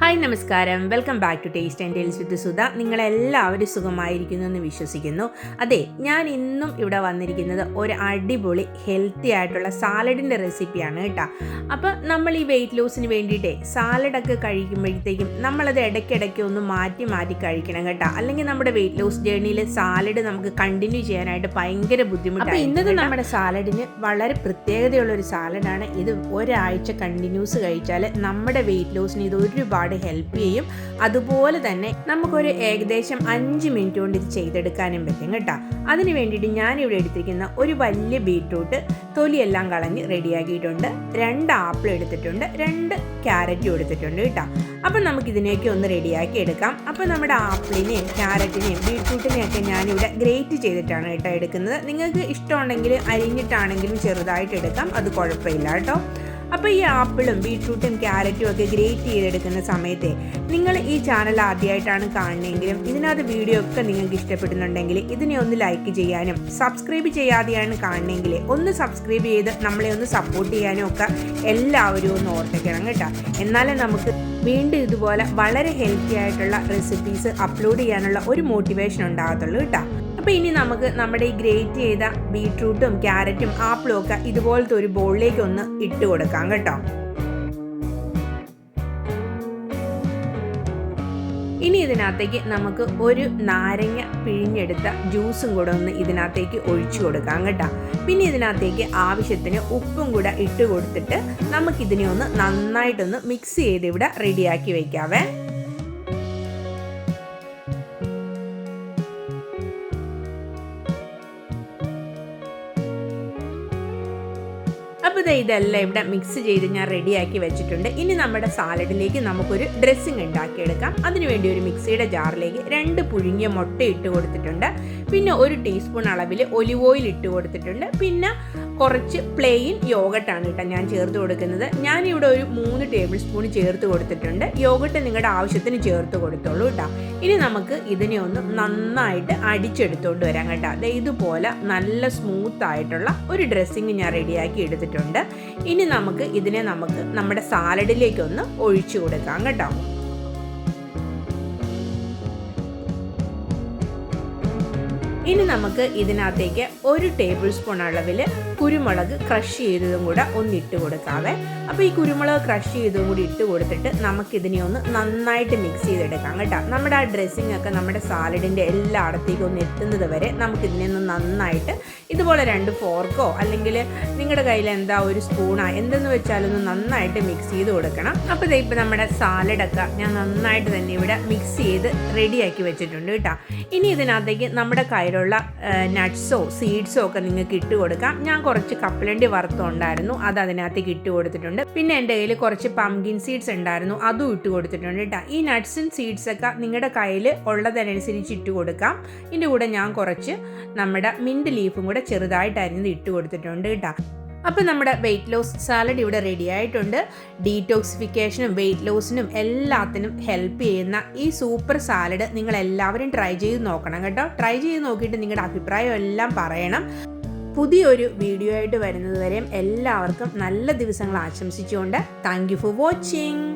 Hi നമസ്കാരം, welcome back to taste and tales with Sudha. നിങ്ങളെല്ലാവരും സുഖമായിരിക്കുന്നു എന്ന് വിശ്വസിക്കുന്നു. അതെ, ഞാൻ ഇന്നും ഇവിടെ വന്നിരിക്കുന്നത് ഒരു അടിപൊളി ഹെൽത്തി ആയിട്ടുള്ള സാലഡിൻ്റെ റെസിപ്പിയാണ് കേട്ടോ. അപ്പോൾ നമ്മൾ ഈ വെയിറ്റ് ലോസിന് വേണ്ടിയിട്ടേ സാലഡൊക്കെ കഴിക്കുമ്പോഴത്തേക്കും നമ്മളത് ഇടയ്ക്കിടയ്ക്ക് ഒന്ന് മാറ്റി മാറ്റി കഴിക്കണം കേട്ടോ. അല്ലെങ്കിൽ നമ്മുടെ വെയിറ്റ് ലോസ് ജേർണിയിൽ സാലഡ് നമുക്ക് കണ്ടിന്യൂ ചെയ്യാനായിട്ട് ഭയങ്കര ബുദ്ധിമുട്ടാണ്. അപ്പോൾ ഇന്നത്തെ നമ്മുടെ സാലഡിന് വളരെ പ്രത്യേകതയുള്ളൊരു സാലഡാണ് ഇത്. ഒരാഴ്ച കണ്ടിന്യൂസ് കഴിച്ചാൽ നമ്മുടെ വെയിറ്റ് ലോസിന് ഇത് ഒരുപാട് ഹെൽപ്പ് ചെയ്യും. അതുപോലെ തന്നെ നമുക്കൊരു ഏകദേശം 5 മിനിറ്റ് കൊണ്ട് ഇത് ചെയ്തെടുക്കാനും പറ്റും കേട്ടോ. അതിന് വേണ്ടിയിട്ട് ഞാനിവിടെ എടുത്തിരിക്കുന്ന ഒരു വലിയ ബീറ്റ്റൂട്ട് തൊലിയെല്ലാം കളഞ്ഞ് റെഡിയാക്കിയിട്ടുണ്ട്, 2 ആപ്പിൾ എടുത്തിട്ടുണ്ട്, 2 ക്യാരറ്റും എടുത്തിട്ടുണ്ട് കേട്ടോ. അപ്പം നമുക്കിതിനെയൊക്കെ ഒന്ന് റെഡിയാക്കി എടുക്കാം. അപ്പോൾ നമ്മുടെ ആപ്പിളിനെയും ക്യാരറ്റിനെയും ബീറ്റ്റൂട്ടിനെയൊക്കെ ഞാനിവിടെ ഗ്രേറ്റ് ചെയ്തിട്ടാണ് കേട്ടോ എടുക്കുന്നത്. നിങ്ങൾക്ക് ഇഷ്ടമുണ്ടെങ്കിൽ അരിഞ്ഞിട്ടാണെങ്കിലും ചെറുതായിട്ട് എടുക്കാം, അത് കുഴപ്പമില്ല കേട്ടോ. അപ്പോൾ ഈ ആപ്പിളും ബീട്രൂട്ടും ക്യാരറ്റും ഒക്കെ ഗ്രേറ്റ് ചെയ്തെടുക്കുന്ന സമയത്തെ നിങ്ങൾ ഈ ചാനൽ ആദ്യമായിട്ടാണ് കാണുന്നതെങ്കിലും ഇതിനകത്ത് വീഡിയോ ഒക്കെ നിങ്ങൾക്ക് ഇഷ്ടപ്പെടുന്നുണ്ടെങ്കിൽ ഇതിനെ ഒന്ന് ലൈക്ക് ചെയ്യാനും, സബ്സ്ക്രൈബ് ചെയ്യാതെയാണ് കാണുന്നതെങ്കിൽ ഒന്ന് സബ്സ്ക്രൈബ് ചെയ്ത് നമ്മളെ ഒന്ന് സപ്പോർട്ട് ചെയ്യാനും ഒക്കെ എല്ലാവരും ഒന്ന് ഓർത്തിക്കണം കേട്ടോ. എന്നാലേ നമുക്ക് വീണ്ടും ഇതുപോലെ വളരെ ഹെൽത്തി ആയിട്ടുള്ള റെസിപ്പീസ് അപ്ലോഡ് ചെയ്യാനുള്ള ഒരു മോട്ടിവേഷൻ ഉണ്ടാകത്തുള്ളൂ കേട്ടോ. അപ്പോൾ ഇനി നമുക്ക് നമ്മുടെ ഈ ഗ്രേറ്റ് ചെയ്ത ബീട്രൂട്ടും ക്യാരറ്റും ആപ്പിളും ഒക്കെ ഇതുപോലത്തെ ഒരു ബൗളിലേക്ക് ഒന്ന് ഇട്ട് കൊടുക്കാം കേട്ടോ. ഇനി ഇതിനകത്തേക്ക് നമുക്ക് ഒരു നാരങ്ങ പിഴിഞ്ഞെടുത്ത ജ്യൂസും കൂടെ ഒന്ന് ഇതിനകത്തേക്ക് ഒഴിച്ചു കൊടുക്കാം കേട്ടോ. പിന്നെ ഇതിനകത്തേക്ക് ആവശ്യത്തിന് ഉപ്പും കൂടെ ഇട്ട് കൊടുത്തിട്ട് നമുക്കിതിനെ ഒന്ന് നന്നായിട്ടൊന്ന് മിക്സ് ചെയ്ത് ഇവിടെ റെഡിയാക്കി വയ്ക്കാവേ. അപ്പോൾ ഇതെല്ലാം ഇവിടെ മിക്സ് ചെയ്ത് ഞാൻ റെഡിയാക്കി വെച്ചിട്ടുണ്ട്. ഇനി നമ്മുടെ സാലഡിലേക്ക് നമുക്കൊരു ഡ്രസ്സിങ് ഉണ്ടാക്കിയെടുക്കാം. അതിനുവേണ്ടി ഒരു മിക്സിയുടെ ജാറിലേക്ക് 2 പുഴുങ്ങിയ മുട്ട ഇട്ട് കൊടുത്തിട്ടുണ്ട്, പിന്നെ 1 ടീസ്പൂൺ അളവിൽ ഒലിവ് ഓയിൽ ഇട്ട് കൊടുത്തിട്ടുണ്ട്, പിന്നെ കുറച്ച് പ്ലെയിൻ യോഗട്ടാണ് കേട്ടോ ഞാൻ ചേർത്ത് കൊടുക്കുന്നത്. ഞാനിവിടെ ഒരു 3 ടേബിൾ സ്പൂൺ ചേർത്ത് കൊടുത്തിട്ടുണ്ട്. യോഗട്ട് നിങ്ങളുടെ ആവശ്യത്തിന് ചേർത്ത് കൊടുത്തോളൂ കേട്ടോ. ഇനി നമുക്ക് ഇതിനെ ഒന്ന് നന്നായിട്ട് അടിച്ചെടുത്തോണ്ട് വരാം കേട്ടോ. ഇതുപോലെ നല്ല സ്മൂത്ത് ആയിട്ടുള്ള ഒരു ഡ്രസ്സിങ് ഞാൻ റെഡിയാക്കി എടുത്തിട്ടുണ്ട്. ഇനി നമുക്ക് ഇതിനെ നമ്മുടെ സാലഡിലേക്കൊന്ന് ഒഴിച്ചു കൊടുക്കാം കേട്ടോ. ഇനി നമുക്ക് ഇതിനകത്തേക്ക് 1 ടേബിൾ സ്പൂൺ അളവിൽ കുരുമുളക് ക്രഷ് ചെയ്തതും കൂടെ ഒന്നിട്ട് കൊടുക്കാവേ. അപ്പോൾ ഈ കുരുമുളക് ക്രഷ് ചെയ്തതും കൂടി ഇട്ട് കൊടുത്തിട്ട് നമുക്കിതിനെ ഒന്ന് നന്നായിട്ട് മിക്സ് ചെയ്തെടുക്കാം കേട്ടോ. നമ്മുടെ ആ ഡ്രസ്സിങ് ഒക്കെ നമ്മുടെ സാലഡിൻ്റെ എല്ലായിടത്തേക്കും ഒന്ന് എത്തുന്നത് വരെ നമുക്കിതിനെ ഒന്ന് നന്നായിട്ട് ഇതുപോലെ 2 ഫോർക്കോ അല്ലെങ്കിൽ നിങ്ങളുടെ കയ്യിൽ എന്താ ഒരു സ്പൂണോ എന്തെന്ന് വെച്ചാലൊന്ന് നന്നായിട്ട് മിക്സ് ചെയ്ത് കൊടുക്കണം. അപ്പോൾ ഇപ്പോൾ നമ്മുടെ സാലഡൊക്കെ ഞാൻ നന്നായിട്ട് തന്നെ ഇവിടെ മിക്സ് ചെയ്ത് റെഡിയാക്കി വെച്ചിട്ടുണ്ട് കേട്ടോ. ഇനി ഇതിനകത്തേക്ക് നമ്മുടെ കയ്യിലുള്ള നട്ട്സോ സീഡ്സോ ഒക്കെ നിങ്ങൾക്ക് ഇട്ട് കൊടുക്കാം. ഞാൻ കുറച്ച് കപ്പലണ്ടി വറുത്തുണ്ടായിരുന്നു, അത് അതിനകത്തേക്ക് ഇട്ട് കൊടുത്തിട്ടുണ്ട്. പിന്നെ എൻ്റെ കയ്യിൽ കുറച്ച് പംകിൻ സീഡ്സ് ഉണ്ടായിരുന്നു, അതും ഇട്ട് കൊടുത്തിട്ടുണ്ട് കേട്ടോ. ഈ നട്ട്സും സീഡ്സൊക്കെ നിങ്ങളുടെ കയ്യിൽ ഉള്ളതനുസരിച്ച് ഇട്ട് കൊടുക്കാം. ഇതിൻ്റെ കൂടെ ഞാൻ കുറച്ച് നമ്മുടെ മിൻറ്റ് ലീഫും കൂടെ ചെറുതായിട്ട് അരിഞ്ഞത് ഇട്ട് കൊടുത്തിട്ടുണ്ട് കേട്ടോ. അപ്പോൾ നമ്മുടെ വെയിറ്റ് ലോസ് സാലഡ് ഇവിടെ റെഡി ആയിട്ടുണ്ട്. ഡീറ്റോക്സിഫിക്കേഷനും വെയിറ്റ് ലോസിനും എല്ലാത്തിനും ഹെൽപ്പ് ചെയ്യുന്ന ഈ സൂപ്പർ സാലഡ് നിങ്ങളെല്ലാവരും ട്രൈ ചെയ്ത് നോക്കണം കേട്ടോ. ട്രൈ ചെയ്ത് നോക്കിയിട്ട് നിങ്ങളുടെ അഭിപ്രായം എല്ലാം പറയണം. പുതിയൊരു വീഡിയോ ആയിട്ട് വരുന്നത് വരെയും എല്ലാവർക്കും നല്ല ദിവസങ്ങൾ ആശംസിച്ചുകൊണ്ട് താങ്ക് യു ഫോർ വാച്ചിങ്.